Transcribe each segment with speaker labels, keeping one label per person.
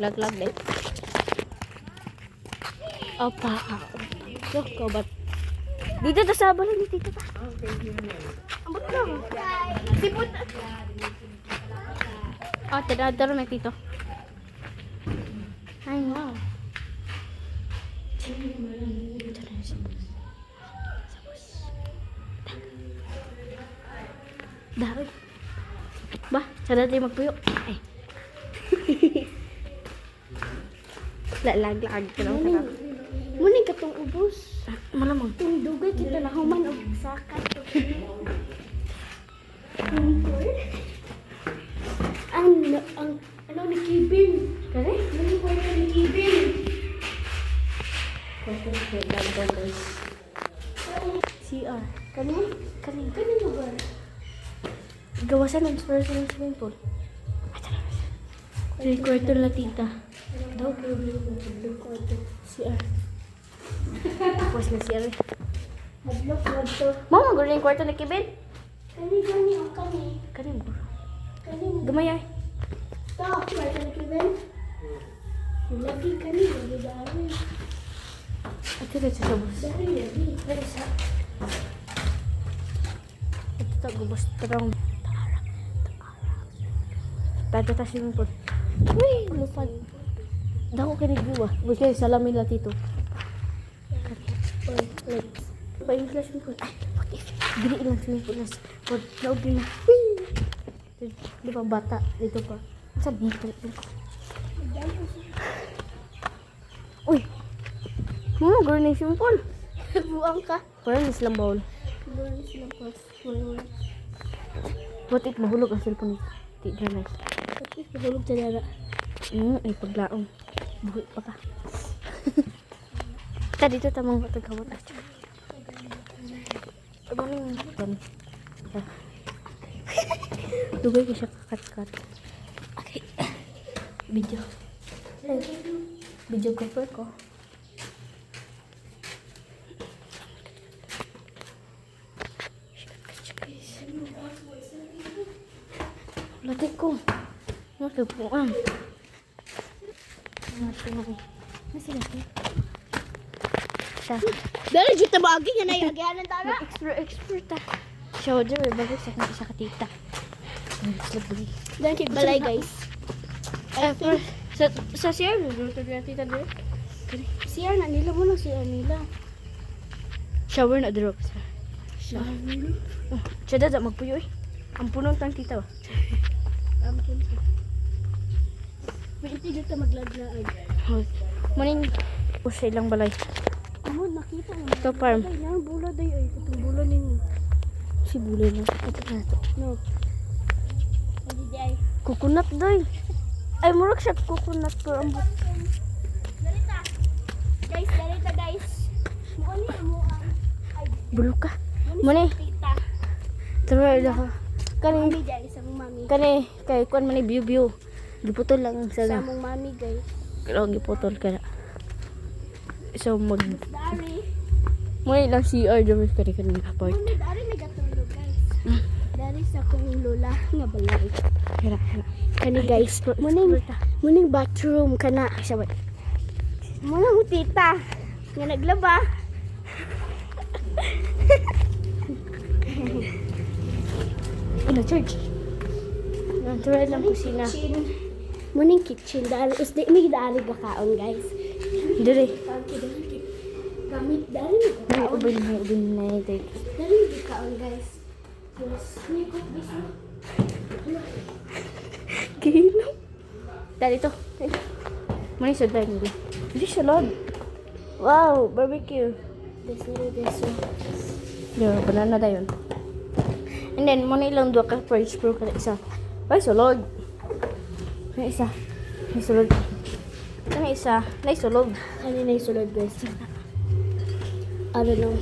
Speaker 1: Lag-lag din. Opa. Yo, kobat. Dito ta sa balon ni tito ta. Ambot lang. Sipot. Ah, tadadaro na tito. Ay, wow. Dahil. Ba, sana tayo magpuyo. Ay. Lag-lag ka lang ka.
Speaker 2: Muning katong ubos.
Speaker 1: Malamang.
Speaker 2: Itong dugay kita na human o sakat. Ano ni Kibin?
Speaker 1: Kare?
Speaker 2: Ano ko ni Kibin?
Speaker 1: CR.
Speaker 2: Kani?
Speaker 1: Kani.
Speaker 2: Kani lugar?
Speaker 1: Gawasan ng personal swimming pool. Ay, kwarto na tita.
Speaker 2: Daw kayo blue ko ito.
Speaker 1: CR. Tapos na CR.
Speaker 2: Hadlok ko ito.
Speaker 1: Mama, gulo yung kwarto na Kibin.
Speaker 2: Kani ang kani.
Speaker 1: Kani mo.
Speaker 2: Kani.
Speaker 1: Gamay ay.
Speaker 2: Stop. Kwarto ni Kibin. Lagi kani. Lagi dari.
Speaker 1: Ito na sa bus.
Speaker 2: Dari.
Speaker 1: Pero sa... Ito ta, gubos. Tarang. Tata ta swimming pool. Uy, lupad. Dako kinigyo ba? Gusto kayo salamin lang tito. Pa-English lang swimming pool. Ay, bakit? Gili lang swimming pool. Naog din na. Di ba bata? Dito pa. Sa dito. Uy! Gano'n na yung swimming pool.
Speaker 2: Buang ka.
Speaker 1: Parang islang bowl.
Speaker 2: Buang silang pas.
Speaker 1: What if mahulog ang cellphone nito? Di dyan nice.
Speaker 2: Pati mahulog sa dara.
Speaker 1: Ay paglaong. Buhay pa ka. Ta dito tamang matagkawat. Abangan yung tan. Dugay ko siya kakat-kat. Okay. Video. Video cover ko. Latik ko. Nakapuan. Masih lagi.
Speaker 2: Dari juta bagi nga na yung agyanan tara.
Speaker 1: Expert ta. Shoulder, bago sa kang isa katita. Lagi.
Speaker 2: Dan kay balay guys.
Speaker 1: Sa siya, nagluto na tita doon.
Speaker 2: CR na nila mo lang CR nila.
Speaker 1: Shower na drop. Siya dada magpuyo eh. Ang punong tang tita.
Speaker 2: May iti dito maglaglaan.
Speaker 1: Maning po sa ilang balay.
Speaker 2: Amo nakita mo.
Speaker 1: Ito farm.
Speaker 2: Ay na bula day ay katong bula ninyo.
Speaker 1: Si bulay na. Ito na ito.
Speaker 2: No. Ay day.
Speaker 1: Coconut doy. Ay, murag siya coconut pero ang
Speaker 2: Dalita. Guys. Mo ni mo ay
Speaker 1: bulo ka. Mani.
Speaker 2: tita.
Speaker 1: Tara na ka. Kani,
Speaker 2: Mami guys, ang mami.
Speaker 1: kani, kay kuan man ni view. Giputol lang sa
Speaker 2: Sa mong mami guys.
Speaker 1: Pero giputol ka na. So mag
Speaker 2: Dari.
Speaker 1: mo lang CR dito kani kanina part.
Speaker 2: Mami dari nagatulog guys. Dari sa kong lola nga balay.
Speaker 1: Kaya.
Speaker 2: Kani guys, muning bathroom kana sabay. Muna tita nga naglaba.
Speaker 1: Ano church? Natural lang kusina.
Speaker 2: Muning kitchen dari is di may dari gakaon guys.
Speaker 1: Dire.
Speaker 2: Gamit dari
Speaker 1: May ubin na ito.
Speaker 2: dari gakaon guys. Yes, ni cook this.
Speaker 1: Kino? Dali to. Mani sa dali nila. Hindi siya lod. Wow, barbecue.
Speaker 2: This.
Speaker 1: Yo, banana da yun. And then, muna ilang dua ka fridge pro ka isa. Ay, sulod. May isa. May sulod. May isa. May sulod.
Speaker 2: Kani na isulod guys. I don't know.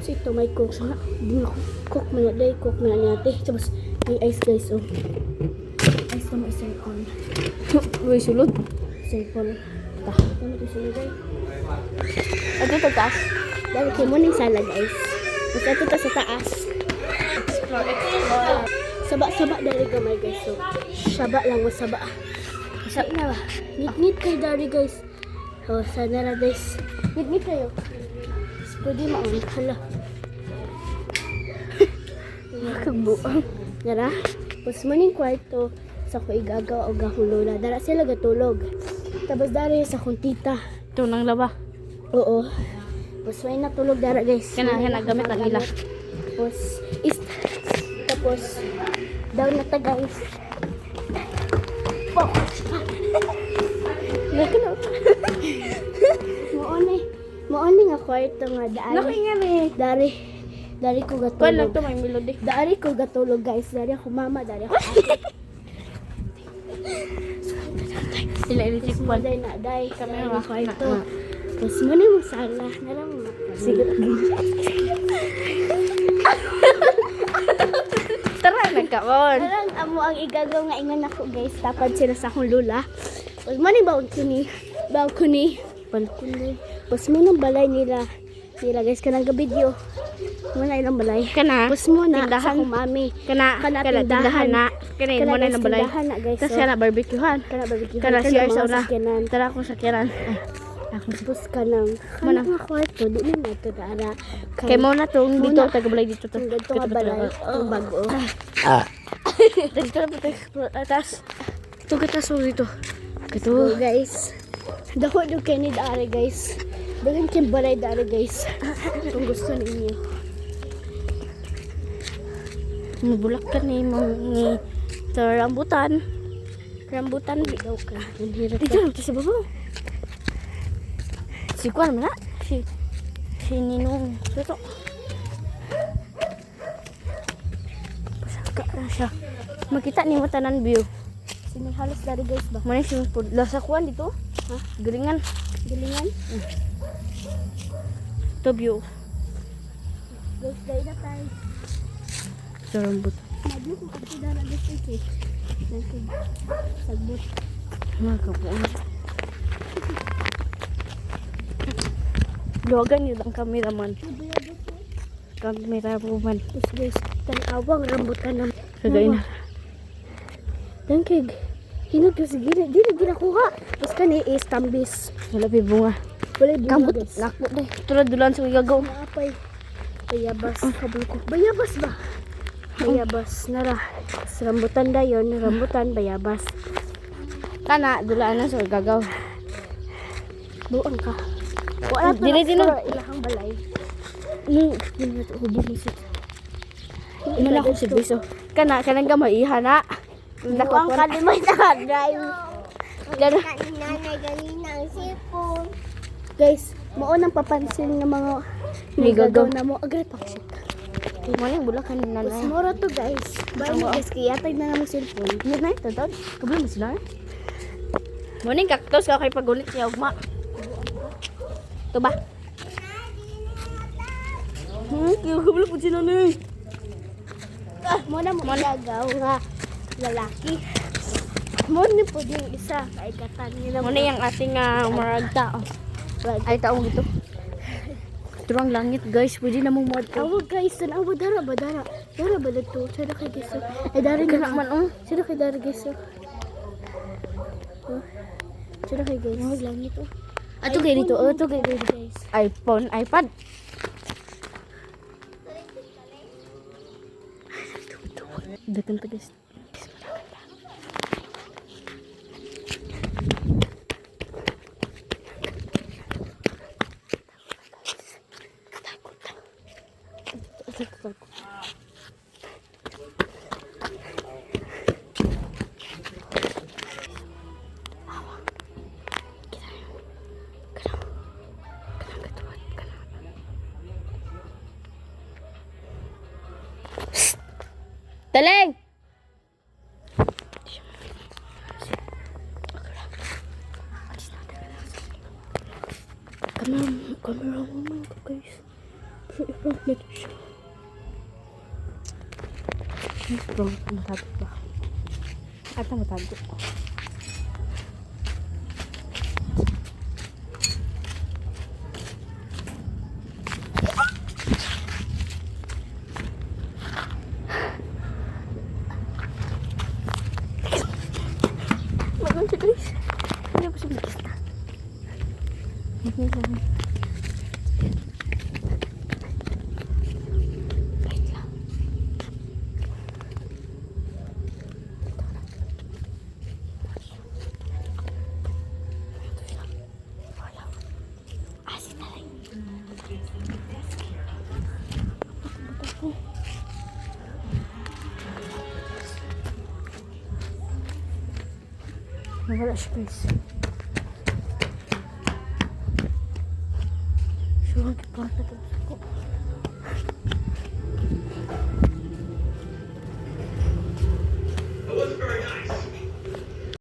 Speaker 2: So ito may cook. So, di na cook man na cook man na natin. Tapos may ice guys. Oh. Ice na may circle.
Speaker 1: May sulod.
Speaker 2: Circle. Ano ito sulod guys?
Speaker 1: At ito taas.
Speaker 2: Dahil kayo mo ng sala guys. Basta ito sa taas.
Speaker 1: Explore.
Speaker 2: Saba-saba dahil gamay guys. So, saba lang mo saba. Isa na ba? Ngit-ngit kayo dari guys. Oh, sana na guys. Ngit-ngit kayo. Pwede maon. Hala.
Speaker 1: Nakabuang.
Speaker 2: Dara. Tapos maning kwarto sa ko igagaw o gahulola. Dara sila gatulog. Tapos dari sa kong tita.
Speaker 1: Ito nang laba.
Speaker 2: Oo. Tapos may natulog dara guys.
Speaker 1: Kanahin na gamit ang ila.
Speaker 2: Tapos daw na ta guys. Po. Nakano. Moone nga kwarto nga
Speaker 1: Nakingan eh.
Speaker 2: Dari ko
Speaker 1: Wala
Speaker 2: gatulog.
Speaker 1: to may melody.
Speaker 2: Dari ko gatulog guys. Dari ako mama, dari ako ate.
Speaker 1: Sila electric fan.
Speaker 2: Day na day
Speaker 1: Kami
Speaker 2: kami
Speaker 1: nga.
Speaker 2: nga kwarto. Tapos mo na mo sala. Nalang mo.
Speaker 1: Sige. Tara nagkaon.
Speaker 2: Nalang amo ang igagaw nga ingon ako guys. Tapad sila sa akong lula. Tapos mo na balcony. Tapos mo na balay nila guys kanang video. Mo na ilang balay.
Speaker 1: Kana.
Speaker 2: Tapos mo na
Speaker 1: Tindahan.
Speaker 2: akong mami.
Speaker 1: Kana tindahan na. Kana mo na ng balay.
Speaker 2: Tindahan na guys.
Speaker 1: Kasi na barbecuehan.
Speaker 2: Kana barbecue.
Speaker 1: Kana siya
Speaker 2: mga
Speaker 1: sa una.
Speaker 2: sakyanan.
Speaker 1: Tara akong sakyanan.
Speaker 2: Tapos kanang
Speaker 1: Manang.
Speaker 2: nga kwarto. Di na ito dara.
Speaker 1: Kay mo na to dito
Speaker 2: Muna.
Speaker 1: tagabalay dito to.
Speaker 2: Ang ganito nga balay. Ang bago.
Speaker 1: Dito na to atas. Ito katas dito.
Speaker 2: So
Speaker 1: Kato.
Speaker 2: guys. Dako do kay ni dare guys. Dagan kay balay dare guys. Kung gusto ninyo.
Speaker 1: Mabulak ka ni mga rambutan. Rambutan
Speaker 2: Daw ka. Ang hirap
Speaker 1: dito lang sa baba. Si Kwan man na. Si Ninong. Ito. Pasaka na siya. Makita ni mo tanan view.
Speaker 2: Sini halos dare guys ba?
Speaker 1: Mana si Lasa Kwan dito?
Speaker 2: Ha?
Speaker 1: Galingan.
Speaker 2: Galingan.
Speaker 1: Ito view.
Speaker 2: Guys, dahil na tayo.
Speaker 1: Sa rambut.
Speaker 2: Maglo ko kasi dara guys eh. Nagkig. Sagbot.
Speaker 1: Mga kapuan. Luwagan yun ang cameraman. Cameraman.
Speaker 2: Tapos guys, tanawang rambutan ng
Speaker 1: Kagay na.
Speaker 2: Dangkig. Hinog yung sige. Di na ginakuha. Tapos kani is tambis.
Speaker 1: Wala pa bunga.
Speaker 2: Wala bunga
Speaker 1: Kambot.
Speaker 2: guys.
Speaker 1: Nakpo day. Tulad dulan sa igagaw.
Speaker 2: Naapay. Bayabas. Kabul ko. Bayabas ba? Bayabas. Nara. Sa rambutan dayon. Rambutan. Bayabas.
Speaker 1: Kana, dulaan na sa igagaw.
Speaker 2: Buang ka. Wala to
Speaker 1: Dili, dili.
Speaker 2: na ilahang balay.
Speaker 1: Yun na ito. Hubog mo siya. Iman ako si Biso. Kana, kanang gamay na.
Speaker 2: Buang ka di mo drive.
Speaker 1: Gana.
Speaker 2: Ganina ang sipon. Guys, mao nang papansin ng mga
Speaker 1: Nigagaw.
Speaker 2: na mo. Agre paksik.
Speaker 1: Mo yung bulakan ni
Speaker 2: Mas
Speaker 1: nanay.
Speaker 2: mura to guys. Bali guys, kaya tayo na ng cellphone.
Speaker 1: Hindi na ito, tawad. Kabalo mo sila. Mo yung kaktos ka kay pagulit siya, ugma. Ito ba? Kaya kabalo po si nanay.
Speaker 2: Mo na mo gagaw nga lalaki. Mo ni po yung isa kay katan nila.
Speaker 1: Mo na yung ating marag tao. Ay, taong ito. Turang langit guys, pwede na mong mod.
Speaker 2: Awo guys, tanawa dara ba dara? Dara ba dito? Sada kay guys. Ay dara
Speaker 1: Kana man oh.
Speaker 2: Sada kay dara guys. Sada kay guys.
Speaker 1: Ang langit oh.
Speaker 2: Ato kay dito. Ato kay dito guys.
Speaker 1: iPhone, iPad. Datang to guys. Taleng! Camera woman ko guys. I-prank na to siya. I-prank, matago ba? At na matago. Magan siya guys. Wait lang. Wait lang. Asin na lang. Nawala siya guys. Sure, kipan na to.